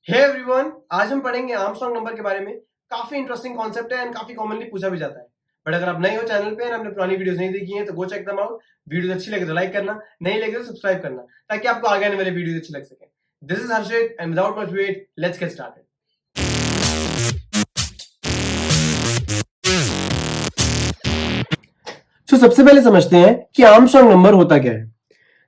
Hey everyone, आज हम पढ़ेंगे आर्मस्ट्रांग नंबर के बारे में। काफी इंटरेस्टिंग कॉन्सेप्ट है एंड काफी कॉमनली पूछा भी जाता है। बट अगर आप नए हो चैनल पे एंड आपने पुरानी वीडियोस नहीं देखी हैं तो go check them out. Videos अच्छी लगे तो लाइक करना, नहीं लगे तो सब्सक्राइब करना, ताकि आपको आगे आने वाले वीडियोस अच्छे लग सके। This is Harshit and without much wait let's get started. So सबसे पहले समझते हैं कि आर्मस्ट्रांग नंबर होता क्या है।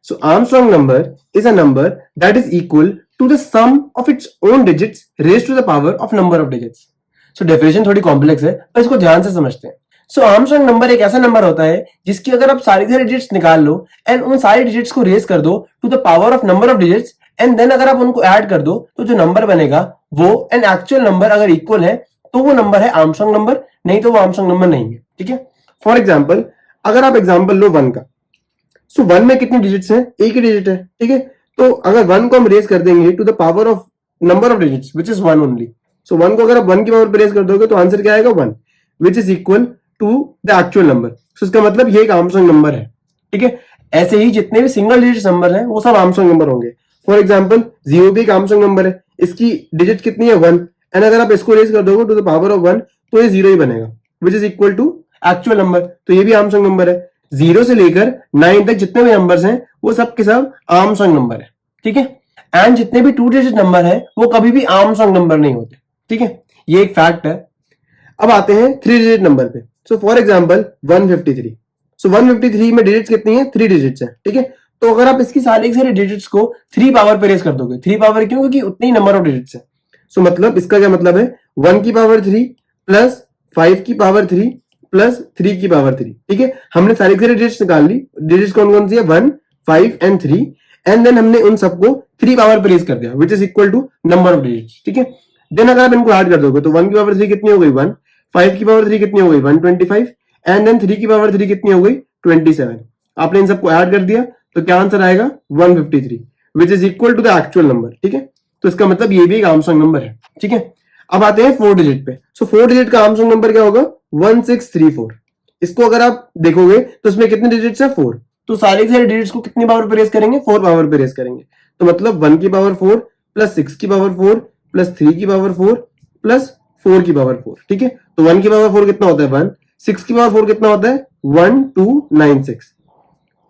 So Armstrong number is a number that is equal to the sum of its own digits raised to the power of number of digits. So definition थोड़ी complex है पर इसको ध्यान से समझते हैं। सो आर्मस्ट्रांग नंबर एक ऐसा नंबर होता है जिसकी अगर आप सारी डिजिट्स निकाल लो एंड उन सारी डिजिट्स को रेज कर दो to the power of number of digits and then अगर आप उनको ऐड कर दो तो जो नंबर बनेगा वो एंड एक्चुअल नंबर अगर इक्वल है तो वो नंबर है आर्मस्ट्रांग नंबर, नहीं तो वो आर्मस्ट्रांग नंबर नहीं है। ठीक है, फॉर एग्जाम्पल अगर आप एग्जाम्पल लो 1 का, सो 1 में कितनी डिजिट्स हैं? एक ही डिजिट है। ठीक है, तो अगर 1 को हम रेज कर देंगे to the power of number of digits which is 1 only, so 1 को अगर आप 1 की पावर पे रेज कर दोगे तो आंसर क्या आएगा? 1 which is equal to the actual number. So इसका मतलब ये एक आर्मस्ट्रांग नंबर है। ठीक है, ऐसे ही जितने भी सिंगल डिजिट नंबर हैं वो सब आर्मस्ट्रांग नंबर होंगे। फॉर एग्जाम्पल 0 भी एक आर्मस्ट्रांग नंबर है, इसकी डिजिट कितनी है? 1, एंड अगर आप इसको रेज कर दोगे टू द पावर ऑफ 1 तो ये 0 ही बनेगा which is equal to actual number. तो ये भी आर्मस्ट्रांग नंबर है। 0 से लेकर 9 तक जितने भी नंबर्स हैं वो सब के सब आर्मस्ट्रांग नंबर है। ठीक है, एंड जितने भी 2 डिजिट नंबर है वो कभी भी आर्मस्ट्रांग नंबर नहीं होते। ठीक है, ये एक फैक्ट है। अब आते हैं 3 डिजिट नंबर पे। So for example 153। सो 153 में डिजिट्स कितनी है? 3 डिजिट्स है। ठीक है, तो अगर आप इसकी सारी डिजिट्स को 3 पावर पे रेज कर दोगे, 3 पावर क्यों? क्योंकि उतनी नंबर ऑफ डिजिट्स है। सो मतलब इसका क्या मतलब है? 1 की पावर 3 प्लस 5 की पावर 3 प्लस 3 की पावर 3। ठीक है, हमने सारी डिजिट्स निकाल ली। डिजिट्स कौन कौन सी है? 1, 5 एंड 3, एंड देन हमने उन सबको 3 पावर पे रेज कर दिया which is equal to number of digits. ठीक है, देन अगर आप इनको ऐड कर दोगे तो 1 की पावर 3 कितनी हो गई? 1, 5 की पावर 3 कितनी हो गई? 125, एंड देन 3 की पावर 3 कितनी हो गई? 27। आपने इन सबको ऐड कर दिया तो क्या आंसर आएगा? 153 which is equal to the actual number. ठीक है, तो इसका मतलब ये भी एक आर्मस्ट्रांग नंबर है। ठीक है, अब आते हैं 4 डिजिट पे। सो 4 डिजिट का आर्मस्ट्रांग नंबर क्या होगा? 1634। इसको अगर आप देखोगे तो इसमें कितने डिजिट्स है? 4। तो सारे डिजिट्स को कितनी पावर पे रेज करेंगे? 4 पावर पे रेज करेंगे। तो मतलब 1 की पावर 4 प्लस 6 की पावर 4 प्लस 3 की पावर 4 प्लस 4 की पावर 4। ठीक है, तो 1 की पावर 4 कितना होता है? 1। 6 की पावर 4 कितना होता है? 1296।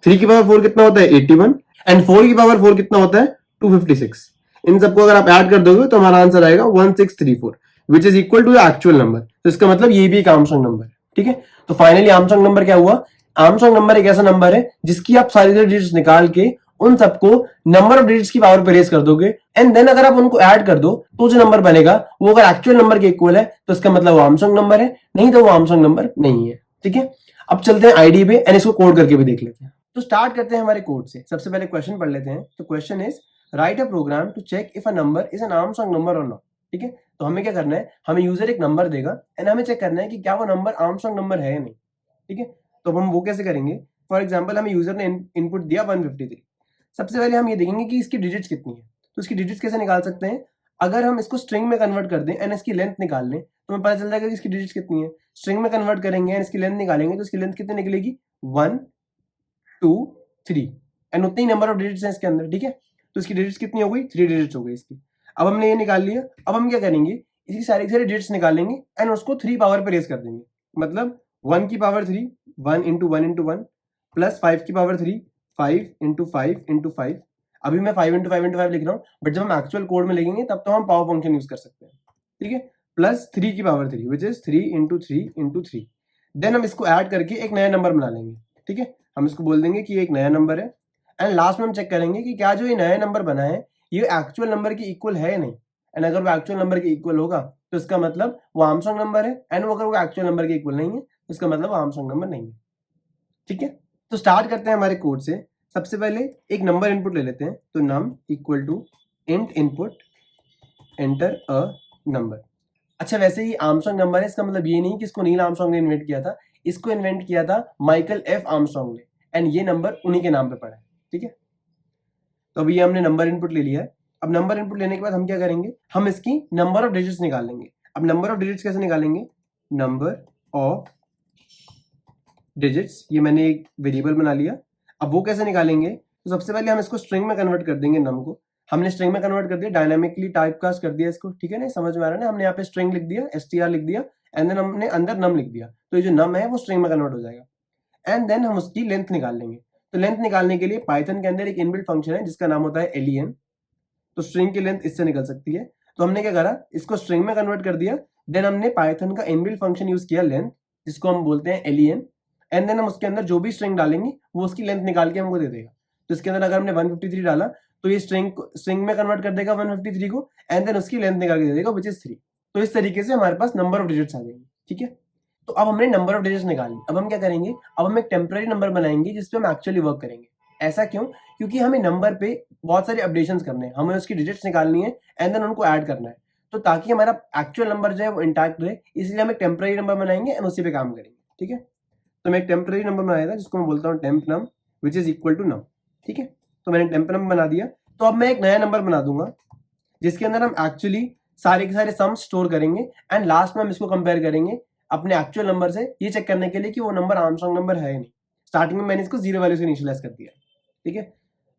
3 की पावर 4 कितना होता है? 81, एंड 4 की पावर 4 कितना होता है? 256। इन सबको अगर आप ऐड कर दोगे तो हमारा आंसर आएगा 1634 which is equal to the actual number. तो इसका मतलब ये भी एक आर्मस्ट्रांग नंबर है। ठीक है, तो फाइनली आर्मस्ट्रांग नंबर क्या हुआ? आर्मस्ट्रांग नंबर एक ऐसा नंबर है जिसकी आप सारी डिजिट्स निकाल के उन सबको नंबर ऑफ डिजिट्स की पावर पे रेज कर दोगे एंड देन अगर आप उनको ऐड कर दो तो जो नंबर बनेगा वो अगर एक्चुअल नंबर के इक्वल है तो इसका मतलब वो आर्मस्ट्रांग नंबर है, नहीं तो वो आर्मस्ट्रांग नंबर नहीं है। ठीक है, अब चलते हैं आईडी पे एंड इसको कोड करके भी देख लेते हैं। तो स्टार्ट करते हैं हमारे कोड से। सबसे पहले क्वेश्चन पढ़ लेते हैं। तो question is write a program to check if a number is an Armstrong number और नॉट। ठीक है, तो हमें क्या करना है? हमें यूजर एक नंबर देगा एंड हमें चेक करना है कि क्या वो नंबर आर्मस्ट्रांग नंबर है या नहीं। ठीक है, तो हम वो कैसे करेंगे? फॉर एग्जाम्पल हमें यूजर ने इनपुट दिया 153। सबसे पहले हम ये देखेंगे कि इसकी डिजिट्स कितनी है। तो इसकी डिजिट्स कैसे निकाल सकते हैं? अगर हम इसको स्ट्रिंग में कन्वर्ट कर दें एंड इसकी लेंथ निकाल लें तो हमें पता चल जाएगा कि इसकी डिजिट्स कितनी है। स्ट्रिंग में कन्वर्ट करेंगे एंड इसकी लेंथ निकालेंगे तो इसकी लेंथ कितनी निकलेगी? 1, 2, 3, एंड उतनी नंबर ऑफ डिजिट्स हैं इसके अंदर। ठीक है, तो इसकी डिजिट्स कितनी हो गई? 3 डिजिट्स हो गई इसकी। अब हमने ये निकाल लिया। अब हम क्या करेंगे? इसकी सारी डिजिट्स निकालेंगे एंड उसको 3 पावर पे रेज कर देंगे। मतलब 1 की पावर 3, 1 इंटू 1 इंटू 1, प्लस 5 की पावर 3, 5 इंटू 5 इंटू 5। अभी मैं 5 इंटू 5 इंटू 5 लिख रहा हूँ, बट जब हम एक्चुअल कोड में लिखेंगे तब तो हम पावर फंक्शन यूज कर सकते हैं। ठीक है, प्लस 3 की power 3 which is 3 into 3 into 3। Then हम इसको ऐड करके एक नया नंबर बना लेंगे। ठीक है, हम इसको बोल देंगे कि एक नया नंबर है एंड लास्ट में हम चेक करेंगे कि क्या जो ये नया नंबर बना है ये एक्चुअल नंबर के इक्वल है या नहीं। एंड अगर वो एक्चुअल नंबर के इक्वल होगा तो इसका मतलब वो आर्मस्ट्रांग नंबर है, एंड अगर वो एक्चुअल नंबर के इक्वल नहीं है तो इसका मतलब वो आर्मस्ट्रांग नंबर नहीं है। ठीक है, तो स्टार्ट करते हैं हमारे कोड से। सबसे पहले एक नंबर इनपुट ले लेते हैं। तो num equal to int input enter a number. अच्छा, वैसे ही आर्मस्ट्रांग नंबर है, इसका मतलब ये नहीं कि इसको नील आर्मस्ट्रांग ने इन्वेंट किया था। इसको इन्वेंट किया था माइकल एफ आर्मस्ट्रांग ने, एंड ये नंबर उन्हीं के नाम पे पड़ा है। ठीक है, तो अभी हमने नंबर इनपुट ले लिया है। अब नंबर इनपुट लेने के बाद हम क्या करेंगे? हम इसकी नंबर ऑफ डिजिट्स निकालेंगे। अब नंबर ऑफ डिजिट्स कैसे निकालेंगे? नंबर ऑफ डिजिट्स, ये मैंने एक वेरिएबल बना लिया। अब वो कैसे निकालेंगे? तो सबसे पहले हम इसको स्ट्रिंग में कन्वर्ट कर देंगे नम को। हमने स्ट्रिंग में कन्वर्ट कर दिया, डायनामिकली टाइप कास्ट कर दिया इसको, ठीक है ना, समझ में आ रहा है ना, हमने यहाँ पे स्ट्रिंग लिख दिया, str लिख दिया, एंड देन हमने अंदर नम लिख दिया, तो ये जो नम है वो स्ट्रिंग में कन्वर्ट हो जाएगा। एंड देन हम उसकी लेंथ निकाल लेंगे। तो लेंथ निकालने के लिए पाइथन के अंदर एक इनबिल्ट फंक्शन है जिसका नाम होता है len। तो स्ट्रिंग की लेंथ इससे निकल सकती है। तो हमने क्या करा, इसको स्ट्रिंग में कन्वर्ट कर दिया, देन हमने पाइथन का इनबिल्ट फंक्शन यूज किया लेंथ, जिसको हम बोलते हैं len, एंड देन हम उसके अंदर जो भी स्ट्रिंग डालेंगे वो उसकी लेंथ निकाल के हमको दे देगा। तो इसके अंदर अगर हमने 153 डाला तो ये स्ट्रिंग में कन्वर्ट कर देगा 153 को, एंड देन उसकी लेंथ निकाल के दे देगा विच इज 3। तो इस तरीके से हमारे पास नंबर ऑफ डिजिट्स आ जाएंगे, ठीक है। तो अब हमने नंबर ऑफ डिजिट्स निकाल ली, अब हम क्या करेंगे, अब हम एक टेम्पररी नंबर बनाएंगे जिसपे हम एक्चुअली वर्क करेंगे। ऐसा क्यों? क्योंकि हमें नंबर पे बहुत सारे अपडेशंस करने हैं, हमें उसकी डिजिट्स निकालनी है एंड देन उनको ऐड करना है। तो ताकि हमारा एक्चुअल नंबर जो है वो इंटैक्ट रहे, इसलिए हम एक टेम्पररी नंबर बनाएंगे एंड उसी पे काम करेंगे, ठीक है। तो मैं एक टेम्पररी नंबर बनाया था जिसको मैं बोलता हूँ temp num which is equal to num, ठीक है। तो मैंने टेम्प नम बना दिया। तो अब मैं एक नया नंबर बना दूंगा जिसके अंदर हम एक्चुअली सारे के सारे सम्स स्टोर करेंगे एंड लास्ट में हम इसको कंपेयर करेंगे अपने एक्चुअल नंबर से, ये चेक करने के लिए कि वो नंबर आर्मस्ट्रांग नंबर है या नहीं। स्टार्टिंग में मैंने इसको 0 वैल्यू से इनिशियलाइज कर दिया, ठीक है।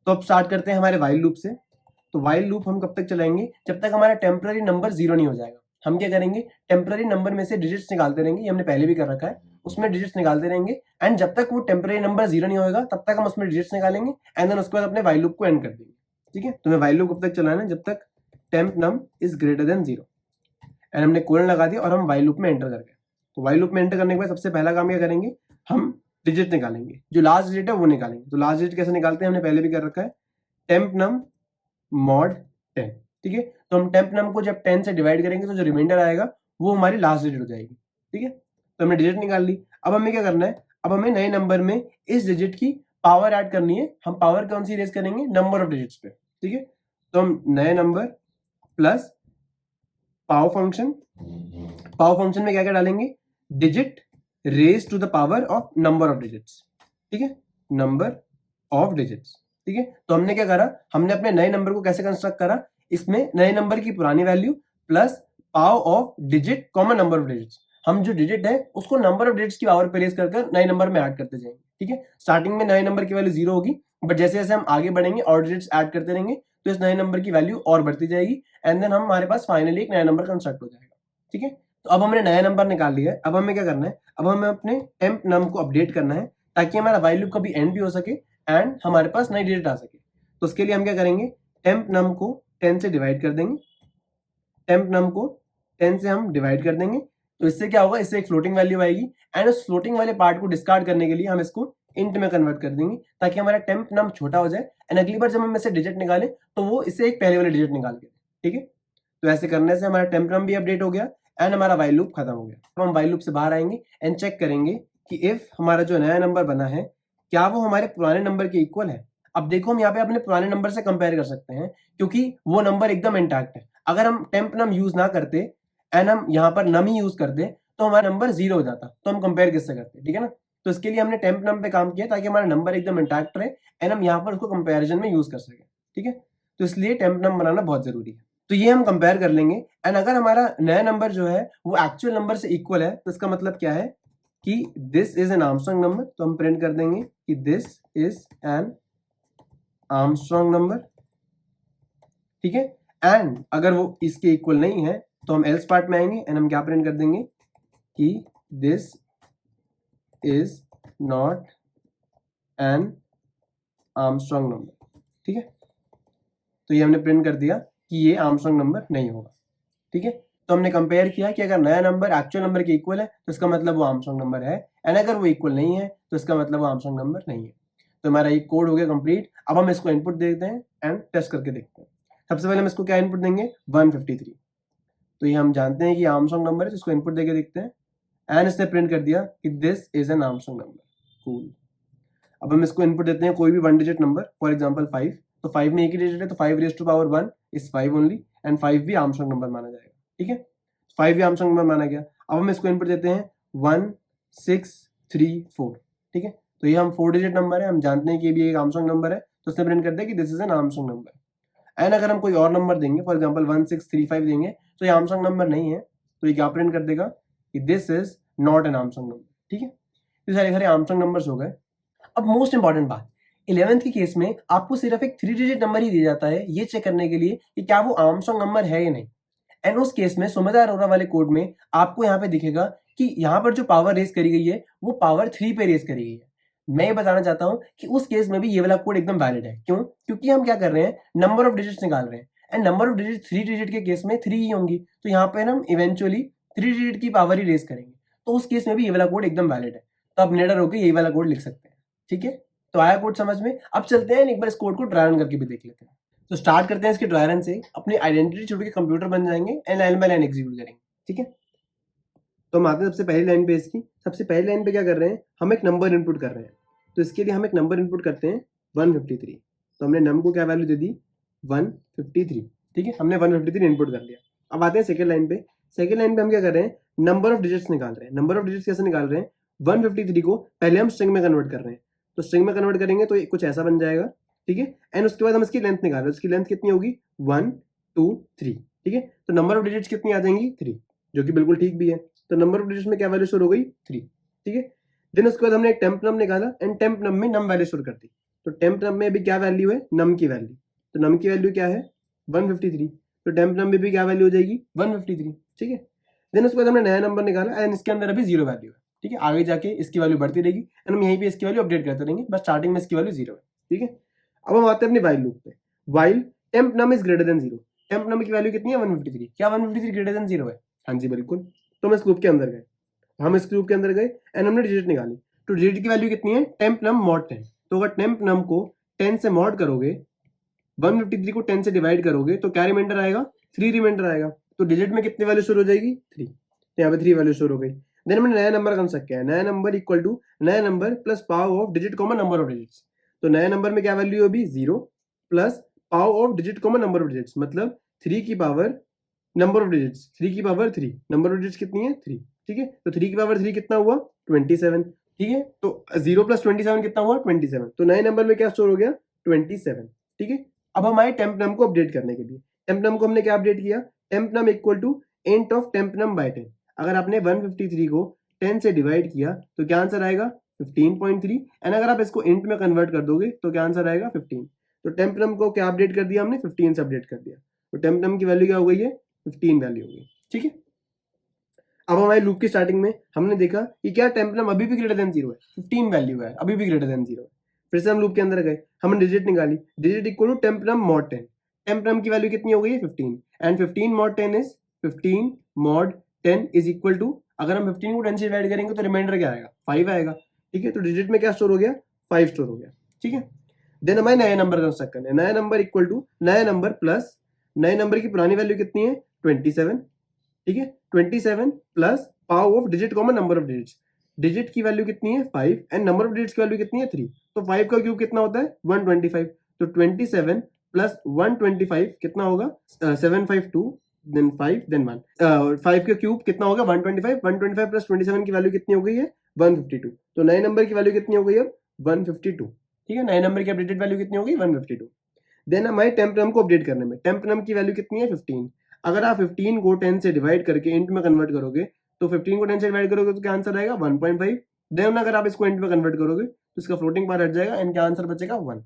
तो अब स्टार्ट करते हैं हमारे वाइल लूप से। तो वाइल लूप हम कब तक चलाएंगे, जब तक हमारा टेम्पररी नंबर 0 नहीं हो जाएगा। हम क्या करेंगे, टेम्पररी नंबर में से डिजिट्स निकालते रहेंगे, ये हमने पहले भी कर रखा है, उसमें डिजिट्स निकालते रहेंगे एंड जब तक वो टेम्पररी नंबर 0 नहीं होगा तब तक हम उसमें डिजिट्स निकालेंगे एंड देन उसके बाद अपने वाइल लूप को एंड कर देंगे, ठीक है। तो मैं वाइल लूप कब तक चलाना है, जब तक temp num is greater than 0, and हमने कोलन लगा दिया और हम वाइल लूप में एंटर कर गए। तो वाइल लूप में एंटर करने के बाद सबसे पहला काम क्या करेंगे, हम डिजिट निकालेंगे, जो लास्ट डिजिट है वो निकालेंगे। तो लास्ट डिजिट कैसे निकालते हैं, हमने पहले भी कर रखा है, टेम्प नम मॉड 10, ठीक है। तो हम टेम्प नम को जब 10 से डिवाइड करेंगे तो जो रिमाइंडर आएगा वो हमारी लास्ट डिजिट हो जाएगी, ठीक है। तो हमने डिजिट निकाल ली। अब हमें क्या करना है, अब हमें नए नंबर में इस डिजिट की पावर ऐड करनी है। हम पावर कौन सी रेज करेंगे, नंबर ऑफ डिजिट्स पे, ठीक है। तो हम नए नंबर प्लस पावर फंक्शन में क्या क्या डालेंगे, digit raise to the power of number of digits, ठीक है, नंबर ऑफ डिजिट्स, ठीक है। तो हमने क्या करा, हमने अपने नए नंबर को कैसे कंस्ट्रक्ट करा, इसमें नए नंबर की पुरानी value plus power of digit common number of digits. हम जो डिजिट है उसको नंबर ऑफ डिजिट्स की पावर पे रेज करके नए नंबर में ऐड करते जाएंगे, ठीक है। स्टार्टिंग में नए नंबर की वैल्यू 0 होगी, बट जैसे जैसे हम आगे बढ़ेंगे और डिजिट्स ऐड करते रहेंगे तो इस नए नंबर की वैल्यू और बढ़ती जाएगी एंड देन हमारे पास फाइनली एक नया नंबर कंस्ट्रक्ट हो जाएगा, ठीक है। तो अब हमने नया नंबर निकाल लिया है। अब हमें क्या करना है, अब हमें अपने टेम्प नम को अपडेट करना है ताकि हमारा वाइल लूप कभी एंड भी हो सके एंड हमारे पास नई डिजिट आ सके। तो उसके लिए हम क्या करेंगे, टेम्प नम को 10 से डिवाइड कर देंगे, टेम्प नम को 10 से हम डिवाइड कर देंगे। तो इससे क्या होगा, इससे एक फ्लोटिंग वैल्यू आएगी एंड उस फ्लोटिंग वाले पार्ट को डिस्कार्ड करने के लिए हम इसको इंट में कन्वर्ट कर देंगे ताकि हमारा टेम्प नम छोटा हो जाए एंड अगली बार जब हम इससे डिजिट निकालें तो वो इससे एक पहले वाले डिजिट निकाल के, ठीक है। तो ऐसे करने से हमारा टेम्प नम भी अपडेट हो गया एंड हमारा वाइल लूप खत्म हो गया। अब हम वाइल लूप से बाहर आएंगे एंड चेक करेंगे कि इफ हमारा जो नया नंबर बना है क्या वो हमारे पुराने नंबर के इक्वल है। अब देखो हम यहाँ पे अपने पुराने नंबर से कंपेयर कर सकते हैं क्योंकि वो नंबर एकदम इंटैक्ट है। अगर हम टेम्प नम यूज ना करते एंड हम यहाँ पर नम ही यूज करते तो हमारा नंबर 0 हो जाता, तो हम कंपेयर किससे करते, ठीक है ना। तो इसके लिए हमने टेम्प नम पे काम किया ताकि हमारा नंबर एकदम इंटैक्ट रहे एंड हम यहाँ पर उसको कंपेरिजन में यूज कर सके, ठीक है। तो इसलिए टेम्प नम बनाना बहुत जरूरी है। तो ये हम कंपेयर कर लेंगे एंड अगर हमारा नया नंबर जो है वो एक्चुअल नंबर से इक्वल है तो इसका मतलब क्या है कि this is an Armstrong number. तो हम प्रिंट कर देंगे कि this is an Armstrong number, ठीक है। एंड अगर वो इसके इक्वल नहीं है तो हम एल्स पार्ट में आएंगे एंड हम क्या प्रिंट कर देंगे कि this is not an Armstrong number, ठीक है। तो ये हमने प्रिंट कर दिया कि ये आर्मस्ट्रांग नंबर नहीं होगा, ठीक है। तो हमने कंपेयर किया कि अगर नया नंबर एक्चुअल नंबर के इक्वल है तो इसका मतलब वो आर्मस्ट्रांग नंबर है एंड अगर वो इक्वल नहीं है तो इसका मतलब वो आर्मस्ट्रांग नंबर नहीं है। तो हमारा ये कोड हो गया कंप्लीट। अब हम इसको इनपुट देते हैं एंड टेस्ट करके देखते हैं। सबसे पहले हम इसको क्या इनपुट देंगे, 153। तो ये हम जानते हैं कि आर्मस्ट्रांग नंबर है, तो इसको इनपुट देके देखते हैं एंड इसने प्रिंट कर दिया कि this is an Armstrong number, cool. अब हम इसको इनपुट देते हैं कोई भी 1 डिजिट नंबर, फॉर एग्जांपल 5। तो 5 में एक ही डिजिट है तो 5 raise to power 1 is 5 only and 5 भी आर्मस्ट्रांग नंबर माना जाएगा, ठीक है। 5 भी आर्मस्ट्रांग नंबर माना गया। अब हम इसको इनपुट देते हैं 1 6 3 4, ठीक है। तो ये हम 4 डिजिट नंबर है, हम जानते हैं कि ये भी एक आर्मस्ट्रांग नंबर है, तो उसने प्रिंट कर दिया कि this is an Armstrong number. And अगर हम कोई और नंबर देंगे, फॉर एग्जांपल 1635 देंगे तो ये आर्मस्ट्रांग नंबर नहीं है, तो ये क्या प्रिंट कर देगा कि this is not an Armstrong number, ठीक है। ये सारे आर्मस्ट्रांग नंबर्स हो गए। अब मोस्ट इंपॉर्टेंट बात, 11th के केस में आपको सिर्फ एक 3 डिजिट नंबर ही दिया जाता है ये चेक करने के लिए कि क्या वो आर्मस्ट्रांग नंबर है या नहीं। एंड उस केस में सुमेधा अरोरा वाले कोड में आपको यहाँ पे दिखेगा कि यहाँ पर जो पावर रेज करी गई है वो पावर 3 पे रेज करी गई है। मैं ये बताना चाहता हूँ कि उस केस में भी ये वाला कोड एकदम वैलिड है। क्यों? क्योंकि हम क्या कर रहे हैं, नंबर ऑफ डिजिट्स निकाल रहे हैं and number of digit 3 digit के केस में 3 ही होंगी, तो यहाँ पे हम इवेंचुअली 3 डिजिट की पावर ही रेज करेंगे, तो उस केस में भी ये वाला कोड एकदम वैलिड है। तो आप निडर होकर यही वाला कोड लिख सकते हैं। ठीक है, तो आया कोड समझ में? अब चलते हैं एक बार इस कोड को ट्राई रन करके भी देख लेते हैं। तो स्टार्ट करते हैं इसके ट्राई रन से। अपनी आइडेंटिटी छोड़ के कंप्यूटर बन जाएंगे and line by line execute करेंगे। ठीक है, तो हम आते हैं सबसे पहली लाइन पे। इसकी सबसे पहली लाइन पे क्या कर रहे हैं, हम एक नंबर इनपुट कर रहे हैं। तो इसके लिए हम एक नंबर इनपुट करते हैं 153। तो हमने नम को क्या वैल्यू दे दी, 153। ठीक है, हमने 153 इनपुट कर लिया। अब आते हैं सेकंड लाइन पे। सेकंड लाइन पे हम क्या कर रहे हैं, नंबर ऑफ डिजिट्स निकाल रहे हैं। नंबर ऑफ डिजिट्स कैसे निकाल रहे हैं, 153 को पहले हम स्ट्रिंग में कन्वर्ट कर रहे हैं। तो स्ट्रिंग में कन्वर्ट करेंगे तो कुछ ऐसा बन जाएगा। ठीक है, एंड उसके बाद हम इसकी लेंथ निकाल रहे हैं। उसकी लेंथ कितनी होगी, 1 2 3। ठीक है, तो नंबर ऑफ डिजिट्स कितनी आ जाएंगी, 3, जो कि बिल्कुल ठीक भी है। तो नंबर ऑफ डिजिट्स में क्या वैल्यू शोर हो गई, 3। ठीक है, देन उसके बाद हमने एक टेम्प नम निकाला एंड टेम्प नम में नम वैल्यू शोर कर दी। तो टेम्प नम में भी क्या वैल्यू है, नम की वैल्यू। तो नम की वैल्यू क्या है, 153। तो टेम्प नम में भी क्या वैल्यू हो जाएगी, 153। ठीक है, देन उसके बाद हमने नया नंबर निकाला एंड इसके अंदर अभी 0 वैल्यू है। ठीक है, आगे जाके इसकी वैल्यू बढ़ती रहेगी एंड हम यहीं पे इसकी वैल्यू अपडेट करते रहेंगे, बस स्टार्टिंग में इसकी वैल्यू 0 है। ठीक है, अब हम आते हैं अपने वाइल लूप पे। While temp num is greater than 0। Temp num की वैल्यू कितनी है, 153। क्या 153 ग्रेटर देन 0 है? हाँ जी बिल्कुल। तो हम इस लूप के अंदर गए, हम इस लूप के अंदर गए एंड हमने डिजिट निकाली। तो डिजिट की वैल्यू कितनी है, टेम्प नम मॉड 10। तो अगर टेम्प नम को 10 से मॉड करोगे, 153 को 10 से डिवाइड करोगे तो क्या रिमाइंडर आएगा, 3 रिमाइंडर आएगा। तो डिजिट में कितनी वैल्यू शुरू हो जाएगी, 3। तो यहाँ पे 3 वैल्यू शुरू हो गई। देन हमने नया नंबर कंस्ट्रक्ट किया है। नया नंबर इक्वल टू नया number plus power of digit common number of digits. तो नया नंबर में क्या वैल्यू होगी, 0 plus power of digit common number of digits, मतलब 3 की पावर नंबर ऑफ डिजिट्स, 3 की पावर 3। नंबर ऑफ डिजिट्स कितनी है, 3। ठीक है, तो 3 की पावर 3 कितना हुआ, 27। ठीक है, तो 0 प्लस 27 कितना हुआ, 27। तो नए नंबर में क्या स्टोर हो गया, 27। ठीक है, अब हम आए टेम्प नम को अपडेट करने के लिए। टेम्प नम को हमने क्या अपडेट किया, temp num equal to int of temp num by 10। अगर आपने 153 को 10 से डिवाइड किया तो क्या आंसर आएगा, 15.3। एंड अगर आप इसको इंट में कन्वर्ट कर दोगे तो क्या आंसर आएगा, 15। तो टेम्प नम को क्या अपडेट कर दिया हमने, 15 से अपडेट कर दिया। तो टेम्प नम की वैल्यू क्या हो गई है, 15 वैल्यू हो गई। ठीक है, अब हमारे लूप की स्टार्टिंग में हमने देखा कि क्या टेम्प नम अभी भी ग्रेटर देन 0 है, 15 वैल्यू है, अभी भी ग्रेटर देन 0 है। फिर से हम लूप के अंदर गए, हमने डिजिट निकाली। Digit equal to temp num mod 10। Temp num की वैल्यू कितनी हो गई है, 15। And 15 mod 10 is 15 mod 10 is equal to, अगर हम 15 को 10 से डिवाइड करेंगे तो रिमाइंडर क्या आएगा, 5 आएगा। ठीक है, तो डिजिट में क्या स्टोर हो गया, 5 स्टोर हो गया। ठीक है, देन हमें नया नंबर कंस्ट्रक्ट करना है। नया नंबर इक्वल टू नया नंबर प्लस नए नंबर की पुरानी वैल्यू कितनी है, 27। ठीक है, 27 plus power of digit common number of digits. Digit की वैल्यू कितनी है, 5 एंड नंबर ऑफ डिजिट्स की वैल्यू कितनी है, 3। तो 5 का क्यूब कितना होता है, 125। तो 27 प्लस 125 कितना होगा, 752 देन 5 देन 1। 5 का क्यूब कितना होगा, 125। 125 प्लस 27 की वैल्यू कितनी हो गई है, 152। तो नए नंबर की वैल्यू कितनी हो गई अब, 152। ठीक है, नए नंबर की अपडेटेड वैल्यू कितनी हो गई, 152। देन हमारे टेम्प नम को अपडेट करने में, टेम्प नम की वैल्यू कितनी है, 15। अगर आप 15 को 10 से डिवाइड करके इंट में कन्वर्ट करोगे तो 15 को 10 से डिवाइड करोगे तो क्या आंसर आएगा, 1.5। देन अगर आप इसको इंट में कन्वर्ट करोगे तो इसका फ्लोटिंग पार्ट हट जाएगा एंड क्या आंसर बचेगा, 1।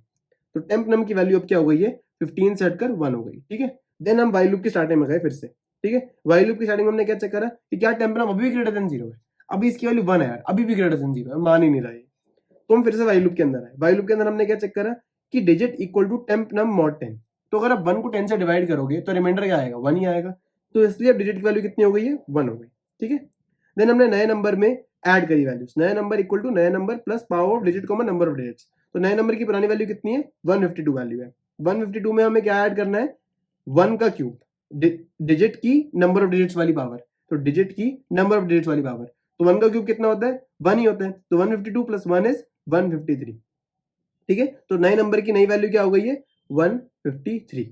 तो टेम्प नम की वैल्यू अब क्या हो गई है, 15 से हटकर 1 हो गई। ठीक है, देन हम वाइल लूप की स्टार्टिंग में गए फिर से। ठीक है, वाइल लूप की स्टार्टिंग में हमने क्या चेक करा कि क्या टेम्प नम अभी भी ग्रेटर देन 0 है। अभी इसकी वैल्यू 1 है यार, अभी भी ग्रेटर देन 0 है, मान ही नहीं रहा है। तो हम फिर से वाइल लूप के अंदर आए। वाइल लूप के अंदर हमने क्या चेक करा कि digit equal to temp num mod 10। तो अगर आप 1 को 10 से डिवाइड करोगे तो रिमाइंडर क्या आएगा, 1 ही आएगा। तो इसलिए अब डिजिट की वैल्यू कितनी हो गई है, 1 हो गई। ठीक है, देन हमने नए नंबर में ऐड करी वैल्यूज। नया नंबर इक्वल टू नया number plus power of digit common number of digits. तो नए नंबर की पुरानी वैल्यू कितनी है, 152 वैल्यू है। 152 में हमें क्या ऐड करना है, 1 का क्यूब, डिजिट की नंबर ऑफ डिजिट्स वाली पावर। तो डिजिट की नंबर ऑफ डिजिट्स वाली पावर, तो 1 का क्यूब कितना होता है, 1 ही होता है। तो 152 प्लस 1 इज 153। ठीक है, तो नए नंबर की नई वैल्यू क्या हो गई है, 153।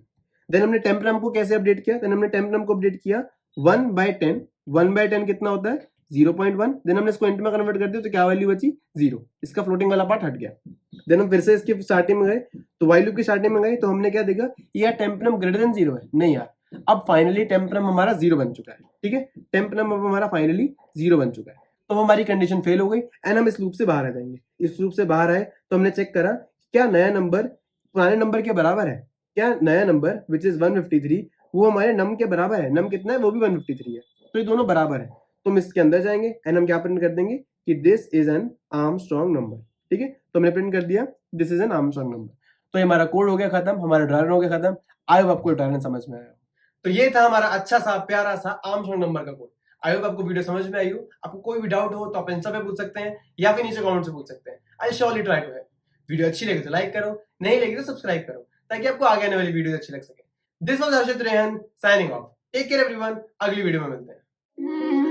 देन हमने टेम्प नम को कैसे अपडेट किया, देन हमने टेम्प नम को अपडेट किया 1/10। 1/10 कितना होता है, 0.1। देन हमने इसको इंट में कन्वर्ट कर दिया तो क्या वैल्यू बची, 0। इसका फ्लोटिंग वाला पार्ट हट गया। देन हम फिर से इसकी स्टार्टिंग में गए, तो वाइल लूप की स्टार्टिंग में गए तो हमने क्या देखा, यार टेम्प नम ग्रेटर देन 0 है, नहीं यार, अब फाइनली टेम्प नम हमारा 0 बन चुका है। ठीक है, टेम्प नम अब हमारा फाइनली 0 बन चुका है। तो हमारी कंडीशन फेल हो गई एंड हम इस लूप से बाहर आ जाएंगे। इस लूप से बाहर आए तो हमने चेक करा क्या नया नंबर पुराने नंबर के बराबर है? क्या नया नंबर विच इज 153 वो हमारे नम के बराबर है? नम कितना है? वो भी 153 है, तो ये दोनों बराबर है। तो हम इसके अंदर जाएंगे एंड हम क्या प्रिंट कर देंगे कि this is an Armstrong number. ठीक है, तो हमने प्रिंट कर दिया this is an Armstrong number. तो ये हमारा कोड हो गया खत्म, हमारा ड्राइवर हो गया खत्म। आई होप आपको ड्राइवर समझ में आया। तो ये था हमारा अच्छा सा प्यारा सा आर्मस्ट्रॉन्ग नंबर का कोड। आई होप आपको वीडियो समझ में आई हो। आपको कोई भी डाउट हो तो आप इंस्टा पे पूछ सकते हैं या फिर नीचे कमेंट से पूछ सकते हैं। I surely try to help. Video अच्छी लगी तो लाइक करो, नहीं लगी तो सब्सक्राइब करो, ताकि आपको आगे आने वाली वीडियो अच्छी लग सके। This was Harshit Rehan signing off. Take care everyone, अगली वीडियो में मिलते हैं।